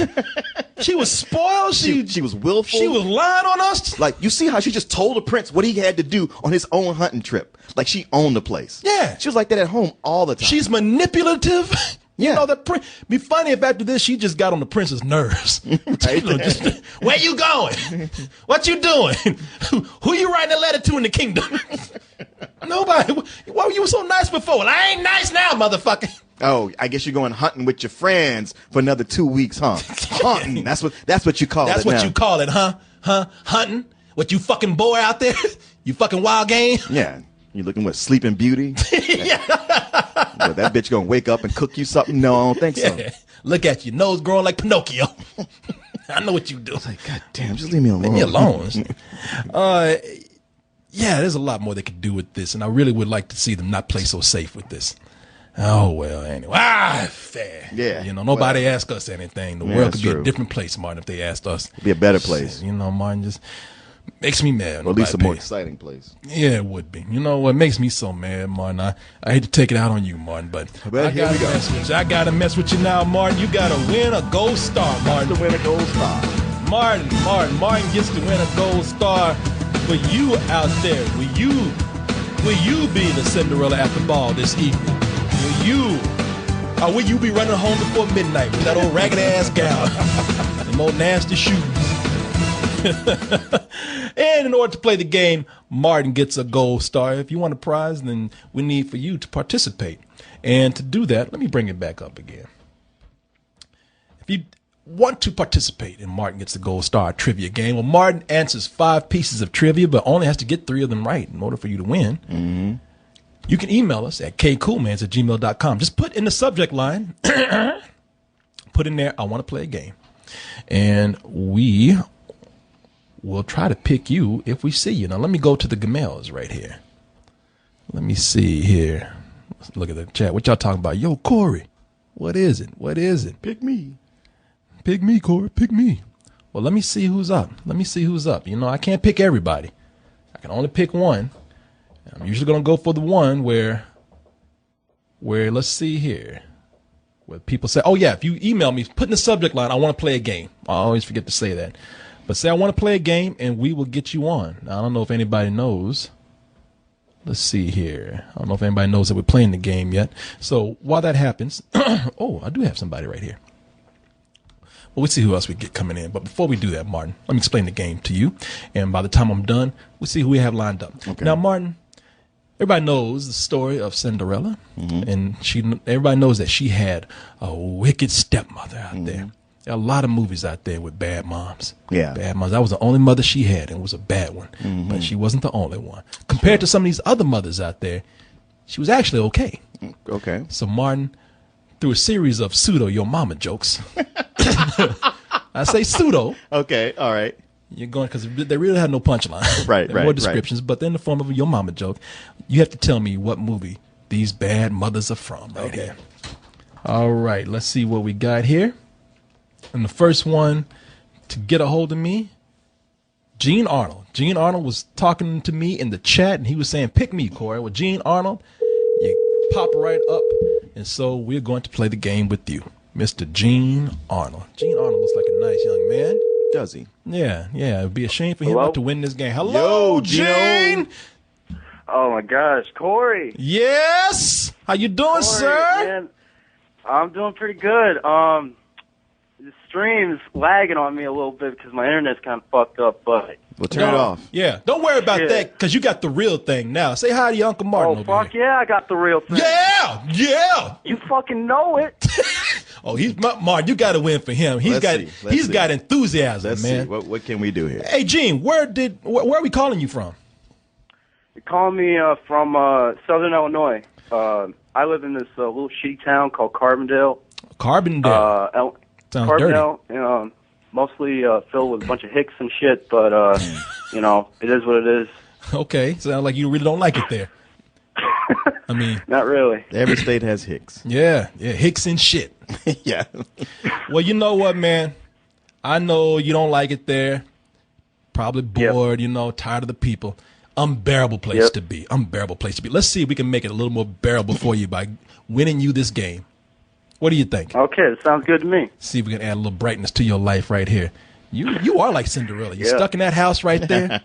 She was spoiled. She was willful. She was lying on us. Like, you see how she just told the prince what he had to do on his own hunting trip. Like, she owned the place. Yeah. She was like that at home all the time. She's manipulative. Yeah. Be funny if after this she just got on the prince's nerves. Right? Where you going? What you doing? Who you writing a letter to in the kingdom? Nobody. Why were you so nice before? Well, I ain't nice now, motherfucker. Oh, I guess you're going hunting with your friends for another 2 weeks, huh? Hunting. That's what you call it. That's what you call it, huh? Huh? Hunting? What, you fucking boy out there? You fucking wild game? Yeah. You looking with Sleeping Beauty? Yeah. But that bitch gonna wake up and cook you something? No, I don't think so. Look at you, nose growing like Pinocchio. I know what you do. I was like, God damn, just leave me alone. Leave me alone. Yeah, there's a lot more they could do with this, and I really would like to see them not play so safe with this. Oh, well, anyway. Fair. Yeah. Nobody asked us anything. The world could be a different place, Martin, if they asked us. It'd be a better place. Martin, just makes me mad. Or at least a more exciting place. Yeah, it would be. You know what makes me so mad, Martin? I hate to take it out on you, Martin, but I gotta mess with you now, Martin. You gotta win a gold star, Martin. To win a gold star. Martin gets to win a gold star. For you out there, will you be the Cinderella at the ball this evening? Will you be running home before midnight with that old ragged ass gown and more nasty shoes? And in order to play the game, Martin gets a gold star. If you want a prize, then we need for you to participate. And to do that, let me bring it back up again. If you want to participate in Martin Gets the Gold Star trivia game, well, Martin answers 5 pieces of trivia, but only has to get 3 of them right in order for you to win. Mm-hmm. You can email us at kcoolmans@gmail.com. Just put in the subject line, put in there, I want to play a game. And we will try to pick you if we see you. Now, let me go to the Gamels right here. Let me see here. Let's look at the chat. What y'all talking about? Yo, Korey, what is it? Pick me. Pick me, Korey. Pick me. Well, let me see who's up. I can't pick everybody. I can only pick one. I'm usually going to go for the one where let's see here, where people say, oh, yeah, if you email me, put in the subject line, I want to play a game. I always forget to say that. But say I want to play a game, and we will get you on. Now, I don't know if anybody knows Let's see here. I don't know if anybody knows that we're playing the game yet. So while that happens, oh, I do have somebody right here. Well, we'll see who else we get coming in. But before we do that, Martin, let me explain the game to you. And by the time I'm done, we'll see who we have lined up. Okay. Now, Martin, everybody knows the story of Cinderella. And everybody knows that she had a wicked stepmother out there. There are a lot of movies out there with bad moms. Yeah. Bad moms. That was the only mother she had, and it was a bad one. But she wasn't the only one. Compared to some of these other mothers out there, she was actually okay. Okay. So, Martin, through a series of pseudo your mama jokes, I say pseudo. Okay, all right. You're going, because they really have no punchline. Right, More descriptions, but they're in the form of your mama joke. You have to tell me what movie these bad mothers are from right here. All right, let's see what we got here. And the first one to get a hold of me, Gene Arnold. Gene Arnold was talking to me in the chat, and he was saying, pick me, Korey. Well, Gene Arnold, you pop right up. And so we're going to play the game with you, Mr. Gene Arnold. Gene Arnold looks like a nice young man. Does he? Yeah. It would be a shame for him not to win this game. Hello, Gene. Oh, my gosh. Korey. Yes. How you doing, sir? Man, I'm doing pretty good. The stream's lagging on me a little bit because my internet's kind of fucked up, but... We'll turn it off. Yeah, don't worry about that, because you got the real thing now. Say hi to your Uncle Martin over fuck here. yeah, I got the real thing. Yeah. You fucking know it. Oh, Martin, you got to win for him. He's got enthusiasm, Let's man. see. What can we do here? Hey, Gene, where are we calling you from? You're calling me from Southern Illinois. I live in this little shitty town called Carbondale. Carbondale. Sounds Carbondale, dirty. Mostly filled with a bunch of hicks and shit, but, it is what it is. Okay, sounds like you really don't like it there. I mean... Not really. Every state has hicks. Yeah, hicks and shit. Yeah. Well, you know what, man? I know you don't like it there. Probably bored, tired of the people. Unbearable place to be. Unbearable place to be. Let's see if we can make it a little more bearable for you by winning you this game. What do you think? Okay, that sounds good to me. See if we can add a little brightness to your life right here. You are like Cinderella. You're stuck in that house right there,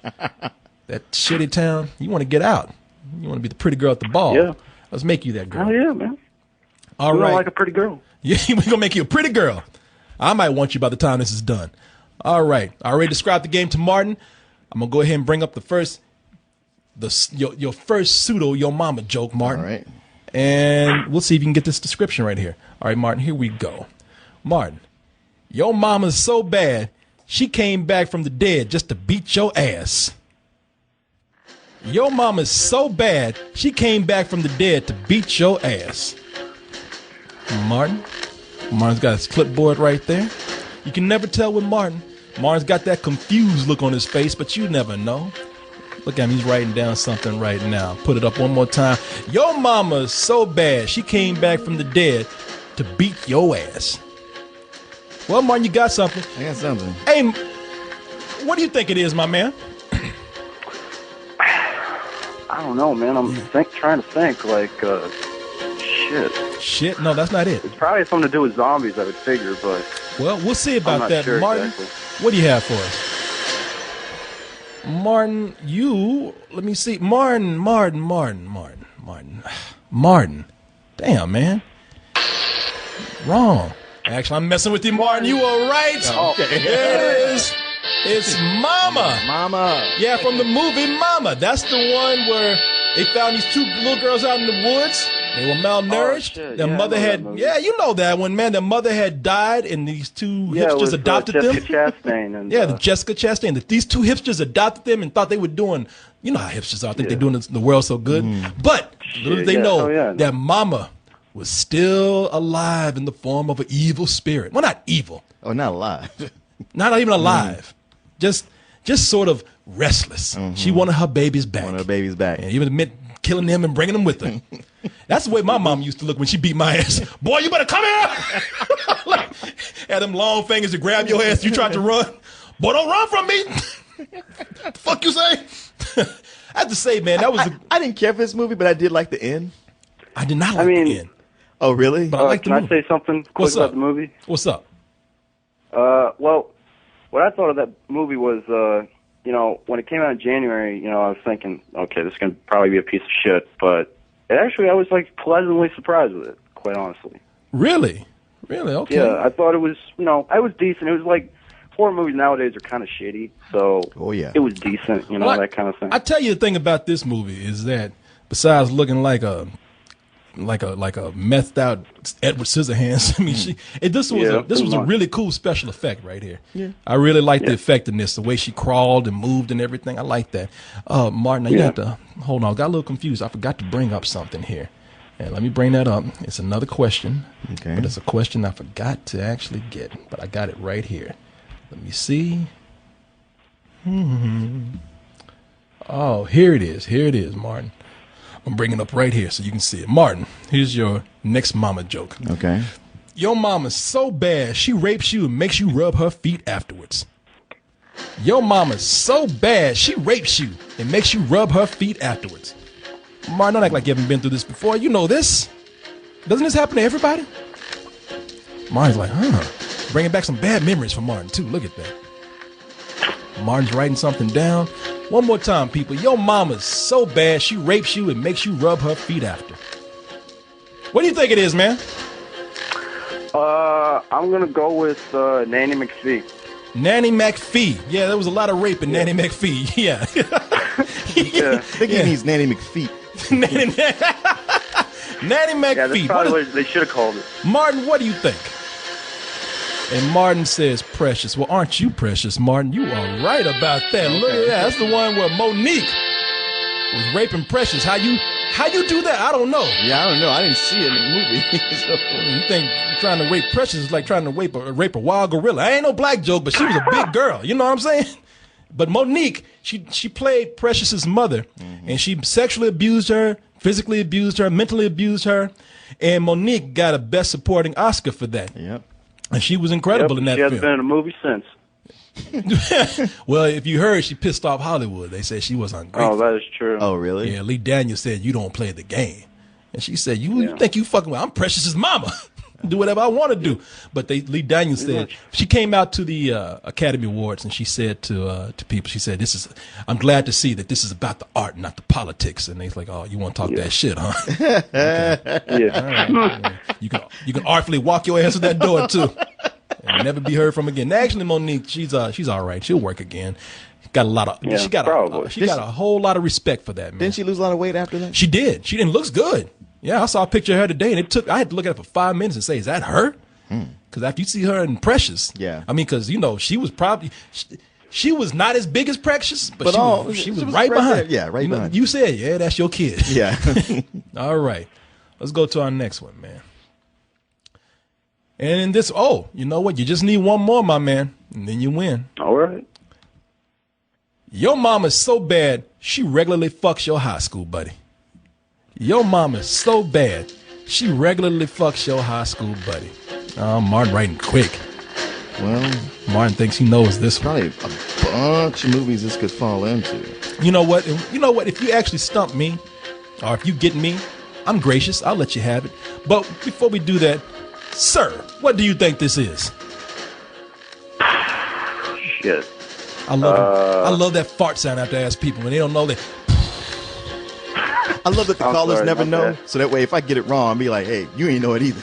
that shitty town. You want to get out. You want to be the pretty girl at the ball. Yeah. Let's make you that girl. Oh, yeah, man. All right. like a pretty girl. Yeah, we're going to make you a pretty girl. I might want you by the time this is done. All right. I already described the game to Martin. I'm going to go ahead and bring up your first pseudo your mama joke, Martin. All right. And we'll see if you can get this description right here. All right, Martin, here we go. Martin, your mama's so bad, she came back from the dead just to beat your ass. Your mama's so bad, she came back from the dead to beat your ass. Martin's got his clipboard right there. You can never tell with Martin. Martin's got that confused look on his face, but you never know. Look at him, he's writing down something right now. Put it up one more time. Your mama's so bad, she came back from the dead to beat your ass. Well, Martin, you got something. I got something. Hey, what do you think it is, my man? I don't know, man. I'm trying to think, shit. Shit? No, that's not it. It's probably something to do with zombies, I would figure, but... Well, we'll see about that. Sure Martin, exactly. What do you have for us? Martin, let me see. Martin. Damn, man. Wrong. Actually, I'm messing with you, Martin. You were right. Okay. There it is. It's Mama. Mama. Yeah, from the movie Mama. That's the one where they found these two little girls out in the woods. They were malnourished. Their mother had, you know that one, man. Their mother had died, and these two hipsters adopted them. Jessica Chastain. And, the Jessica Chastain. These two hipsters adopted them and thought they were doing, you know how hipsters are. I think they're doing the world so good. But little did they know that Mama was still alive in the form of an evil spirit. Well, not evil. Oh, not alive. Not even alive. Just sort of restless. She wanted her babies back. And even admit killing them and bringing them with her. That's the way my mom used to look when she beat my ass. Boy, you better come here. Had them long fingers to grab your ass. You tried to run. Boy, don't run from me. The fuck you say? I have to say, man, that was... I didn't care for this movie, but I did like the end. I did not like the end. Oh, really? But I like the movie. Can I say something quick about the movie? What's up? Well, what I thought of that movie was you know, when it came out in January, you know, I was thinking, okay, this is going to probably be a piece of shit. But I was, like, pleasantly surprised with it, quite honestly. Really? Really? Okay. Yeah, I thought it was, you know, I was decent. It was like, horror movies nowadays are kind of shitty, so it was decent, you know, that kind of thing. I tell you the thing about this movie is that besides looking like a methed out Edward Scissorhands, I mean, this was a really cool special effect right here. Yeah. I really like the effectiveness, the way she crawled and moved and everything. I like that. Martin, now you have to hold on. I got a little confused. I forgot to bring up something here. And let me bring that up. It's another question. Okay. But it's a question I forgot to actually get. But I got it right here. Let me see. Oh, here it is. Here it is, Martin. I'm bringing it up right here so you can see it. Martin, here's your next mama joke. Okay. Your mama's so bad, she rapes you and makes you rub her feet afterwards. Your mama's so bad, she rapes you and makes you rub her feet afterwards. Martin, don't act like you haven't been through this before. You know this. Doesn't this happen to everybody? Martin's like, Bringing back some bad memories for Martin, too. Look at that. Martin's writing something down. One more time, people. Your mama's so bad, she rapes you and makes you rub her feet after. What do you think it is, man? I'm going to go with Nanny McPhee. Nanny McPhee. Yeah, there was a lot of rape in Nanny McPhee. Yeah. I think he needs Nanny McFeet. Nanny McPhee. Yeah, that's probably what they should have called it. Martin, what do you think? And Martin says, Precious. Well, aren't you precious, Martin? You are right about that. Look at that. That's the one where Monique was raping Precious. How you do that? I don't know. Yeah, I don't know. I didn't see it in the movie. So. You think trying to rape Precious is like trying to rape a wild gorilla. I ain't no black joke, but she was a big girl. You know what I'm saying? But Monique, she played Precious's mother, and she sexually abused her, physically abused her, mentally abused her, and Monique got a Best Supporting Oscar for that. Yep. And she was incredible in that film. She hasn't been in a movie since. Well, if you heard, she pissed off Hollywood. They said she was ungrateful. Oh, that is true. Oh, really? Yeah, Lee Daniels said, you don't play the game. And she said, you think you fucking with, I'm Precious's mama. Do whatever I want to do. But Lee Daniels said, she came out to the Academy Awards and she said to people, she said, I'm glad to see that this is about the art, not the politics. And they's like, oh, you want to talk that shit, huh? Okay. All right. You can artfully walk your ass to that door too. And never be heard from again. Actually, Monique, she's all right. She'll work again. Got a lot of. She got a whole lot of respect for that, man. Didn't she lose a lot of weight after that? She did. She didn't looks good. Yeah, I saw a picture of her today, and I had to look at it for 5 minutes and say, "Is that her?" Because after you see her in Precious, I mean, because she was probably. She was not as big as Precious, but she was right behind. Yeah, right behind. You said, yeah, that's your kid. Yeah. All right. Let's go to our next one, man. And in this, you know what? You just need one more, my man, and then you win. All right. Your mama's so bad, she regularly fucks your high school buddy. Your mama's so bad, she regularly fucks your high school buddy. Martin writing quick. Well, Martin thinks he knows this one. Probably a bunch of movies this could fall into. You know what? If you actually stump me, or if you get me, I'm gracious. I'll let you have it. But before we do that, sir, what do you think this is? Shit. I love that fart sound after I ask people when they don't know that. I love that the callers never know, so that way if I get it wrong, I'll be like, hey, you ain't know it either.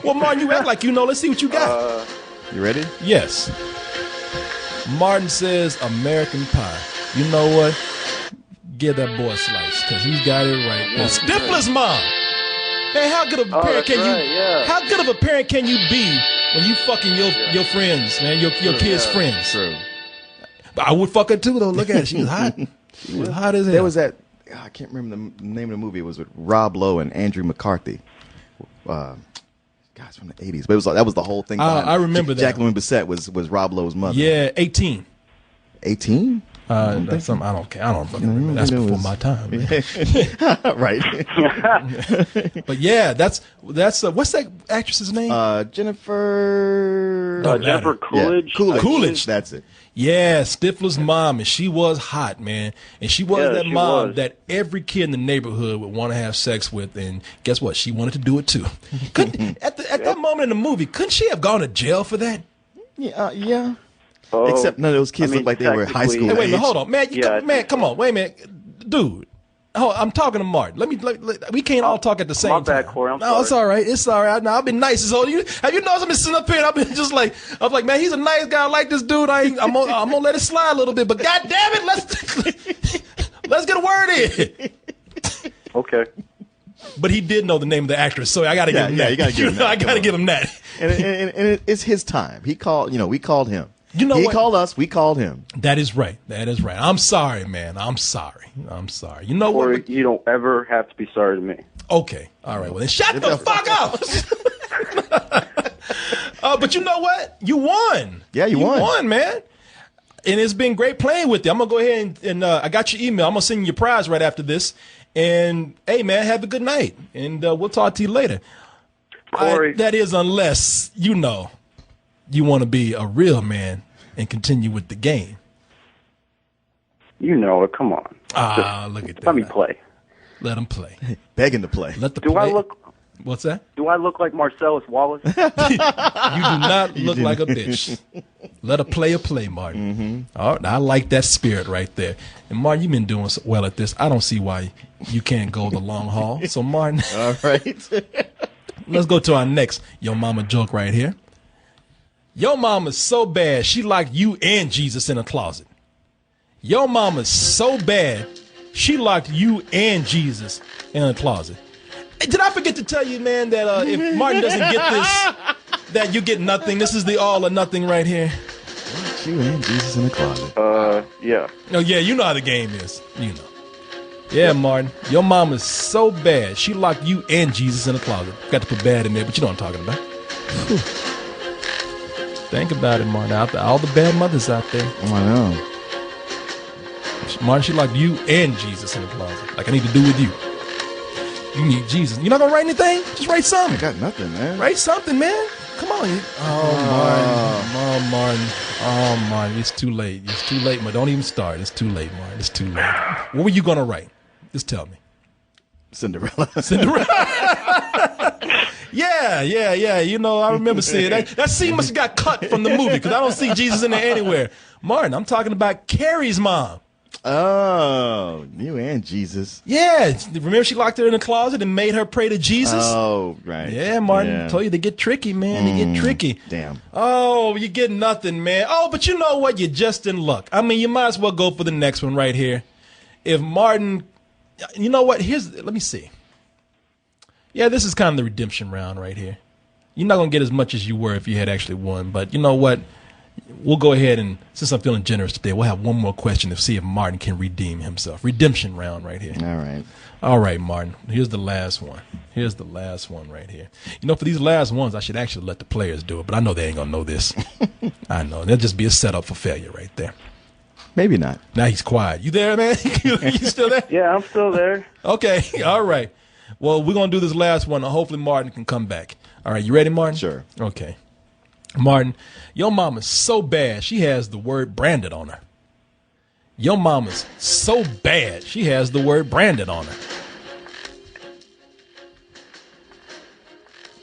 Well, Martin, you act like you know. Let's see what you got. You ready? Yes. Martin says American Pie. You know what? Give that boy a slice, because he's got it right. Now, Stifler's mom. Hey, how good of a parent How good of a parent can you be when you fucking your friends, man, your kids' friends? True. But I would fuck her too, though. Look at her. She was hot. She was hot as hell. There was that, I can't remember the name of the movie. It was with Rob Lowe and Andrew McCarthy. It's from the 80s. But that was the whole thing. I remember that. Jacqueline Bisset was Rob Lowe's mother. Yeah, 18. 18? That's something I don't care. I don't fucking remember. That's before my time. Right. But yeah, that's what's that actress's name? Jennifer Coolidge. Yeah, Coolidge. That's it. Yeah, Stifler's mom, and she was hot, man. And she was that mom that every kid in the neighborhood would want to have sex with. And guess what? She wanted to do it too. At that moment in the movie, couldn't she have gone to jail for that? Yeah. Except none of those kids look like they were high school. Hey, wait a minute, age. hold on, man. Man, come on, wait a minute, dude. Oh, I'm talking to Martin. We can't all talk at the same time. My bad, Korey. I'm sorry. No, it's all right. It's all right. Now I've been nice as all you. Have you noticed I've been sitting up here and I've been just like, I'm like, man, he's a nice guy. I like this dude. I'm gonna let it slide a little bit, but god damn it, let's get a word in. Okay. But he did know the name of the actress, so I got to give him that. You got to give him that. I got to give him that. And it's his time. He called. We called him. You know he what? called us. We called him. That is right. I'm sorry, man. I'm sorry. You know Korey, what? you don't ever have to be sorry to me. Okay. All right. Well, then shut the fuck up. But you know what? You won. Yeah, you won. You won, man. And it's been great playing with you. I'm going to go ahead and I got your email. I'm going to send you your prize right after this. And, hey, man, have a good night. And we'll talk to you later. Korey. That is unless, you want to be a real man and continue with the game. You know it. Come on. Look at that. Let me play. Let him play. Begging to play. Do I look? What's that? Do I look like Marcellus Wallace? You do not look like a bitch. Let a player play, Martin. Mm-hmm. All right, I like that spirit right there. And Martin, you've been doing so well at this. I don't see why you can't go the long haul. So, Martin. All right. Let's go to our next Yo Mama joke right here. Yo mama's so bad, she locked you and Jesus in a closet. Yo mama's so bad, she locked you and Jesus in a closet. Did I forget to tell you, man, that if Martin doesn't get this, that you get nothing? This is the all or nothing right here. You and Jesus in the closet. Yeah. Oh, yeah, you know how the game is. You know. Yeah, Martin. Your mama's so bad, she locked you and Jesus in a closet. Got to put bad in there, but you know what I'm talking about. Whew. Think about it, Martin. All the bad mothers out there. Oh, I know. Martin, she locked you and Jesus in the closet. Like I need to do with you. You need Jesus. You're not going to write anything? Just write something. I got nothing, man. Write something, man. Come on. Martin. Oh, Martin. It's too late. It's too late, man. Don't even start. It's too late, Martin. It's too late. What were you going to write? Just tell me. Cinderella. Yeah. I remember seeing that. That scene must have got cut from the movie because I don't see Jesus in there anywhere. Martin, I'm talking about Carrie's mom. Oh, you and Jesus. Yeah. Remember she locked her in the closet and made her pray to Jesus? Oh, right. Yeah, Martin. Yeah. Told you they get tricky, man. They get tricky. Damn. Oh, you get nothing, man. Oh, but you know what? You're just in luck. I mean, you might as well go for the next one right here. If Martin, you know what? Let me see. Yeah, this is kind of the redemption round right here. You're not going to get as much as you were if you had actually won. But you know what? We'll go ahead and, since I'm feeling generous today, we'll have one more question to see if Martin can redeem himself. Redemption round right here. All right. All right, Martin. Here's the last one. Here's the last one right here. You know, for these last ones, I should actually let the players do it, but I know they ain't going to know this. I know. There'll just be a setup for failure right there. Maybe not. Now he's quiet. You there, man? You still there? Yeah, I'm still there. Okay. All right. Well, we're going to do this last one, and hopefully Martin can come back. All right. You ready, Martin? Sure. Okay. Martin, your mama's so bad, she has the word branded on her. Your mama's so bad, she has the word branded on her.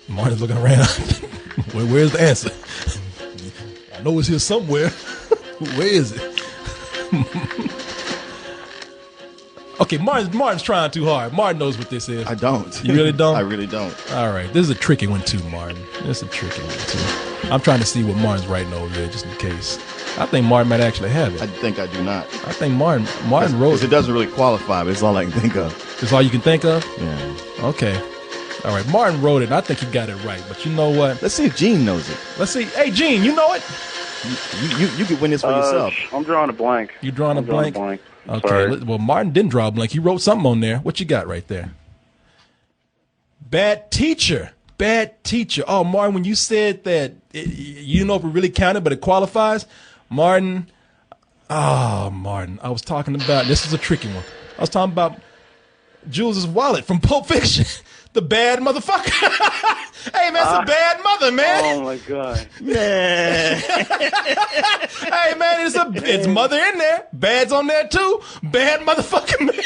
Martin's looking around. Where's the answer? I know it's here somewhere. Where is it? Okay, Martin's trying too hard. Martin knows what this is. I don't. You really don't? I really don't. All right. This is a tricky one too, Martin. This is a tricky one too. I'm trying to see what Martin's writing over there just in case. I think Martin might actually have it. I think I do not. I think Martin wrote it. It doesn't really qualify, but it's all I can think of. It's all you can think of? Yeah. Okay. All right. Martin wrote it. I think he got it right. But you know what? Let's see if Gene knows it. Let's see. Hey, Gene, you know it? You could win this for yourself. I'm drawing a blank. You drawing a blank? Okay. Sorry. Well, Martin didn't draw a blank. He wrote something on there. What you got right there? Bad teacher. Bad teacher. Oh, Martin, when you said that, you know if it really counted, but it qualifies, Martin. Oh, Martin. I was talking about, this is a tricky one. I was talking about Jules' wallet from Pulp Fiction. The bad motherfucker. Hey, man, that's a bad mother, man. Oh, my God. Man. Hey, man, it's mother in there. Bad's on there, too. Bad motherfucker, man.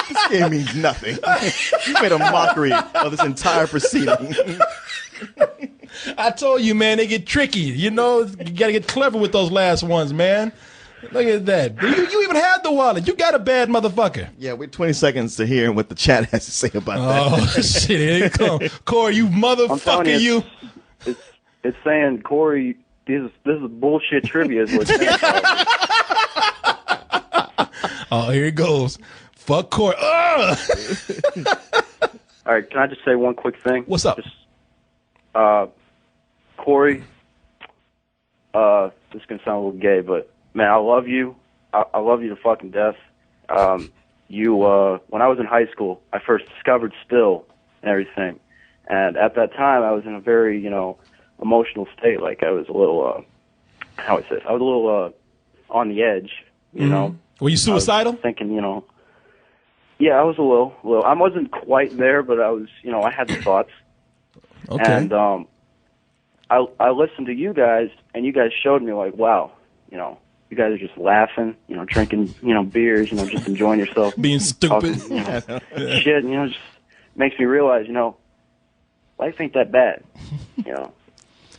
This game means nothing. You made a mockery of this entire proceeding. I told you, man, they get tricky. You know, you got to get clever with those last ones, man. Look at that. You even had the wallet. You got a bad motherfucker. Yeah, we're 20 seconds to hear what the chat has to say about that. Oh, shit. Here it comes. Corey, you motherfucker, you. It's saying, Corey, this is bullshit trivia is what it's saying. Oh, here it goes. Fuck Corey. All right, can I just say one quick thing? What's up? Just, Corey, this is going to sound a little gay, but, man, I love you. I love you to fucking death. When I was in high school, I first discovered Still and everything. And at that time, I was in a very, emotional state. Like, I was a little, I was a little on the edge, you know. Were you suicidal? I was thinking, yeah, I was a little. I wasn't quite there, but I was, I had the thoughts. Okay. And I listened to you guys, and you guys showed me, like, wow, you guys are just laughing, drinking, beers, just enjoying yourself. Being stupid. Talking, shit, just makes me realize, life ain't that bad,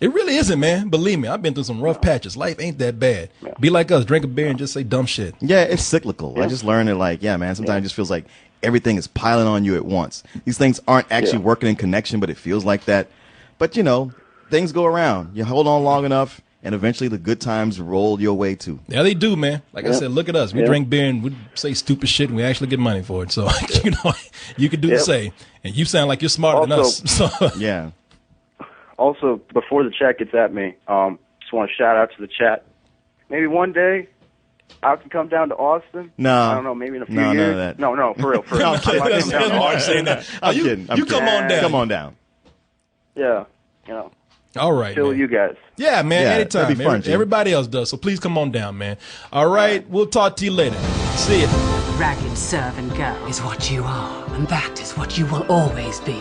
It really isn't, man. Believe me, I've been through some rough patches. Life ain't that bad. Yeah. Be like us, drink a beer and just say dumb shit. Yeah, it's cyclical. Yeah. I just learned it man, sometimes it just feels like everything is piling on you at once. These things aren't actually working in connection, but it feels like that. But, things go around. You hold on long enough, and eventually the good times roll your way, too. Yeah, they do, man. Like I said, look at us. We drink beer and we say stupid shit, and we actually get money for it. So, you could do the same. And you sound like you're smarter than us. So. Yeah. Also, before the chat gets at me, just want to shout out to the chat. Maybe one day I can come down to Austin. No. I don't know, maybe in a few years. None of that. No, for real. I'm kidding. That's hard saying that. I'm kidding. You come on down. Come on down. Yeah, All right, chill man. you guys. Yeah, man, anytime. That'd be fun, everybody else does, so please come on down, man. All right, we'll talk to you later. See ya. Ragged servant girl is what you are, and that is what you will always be.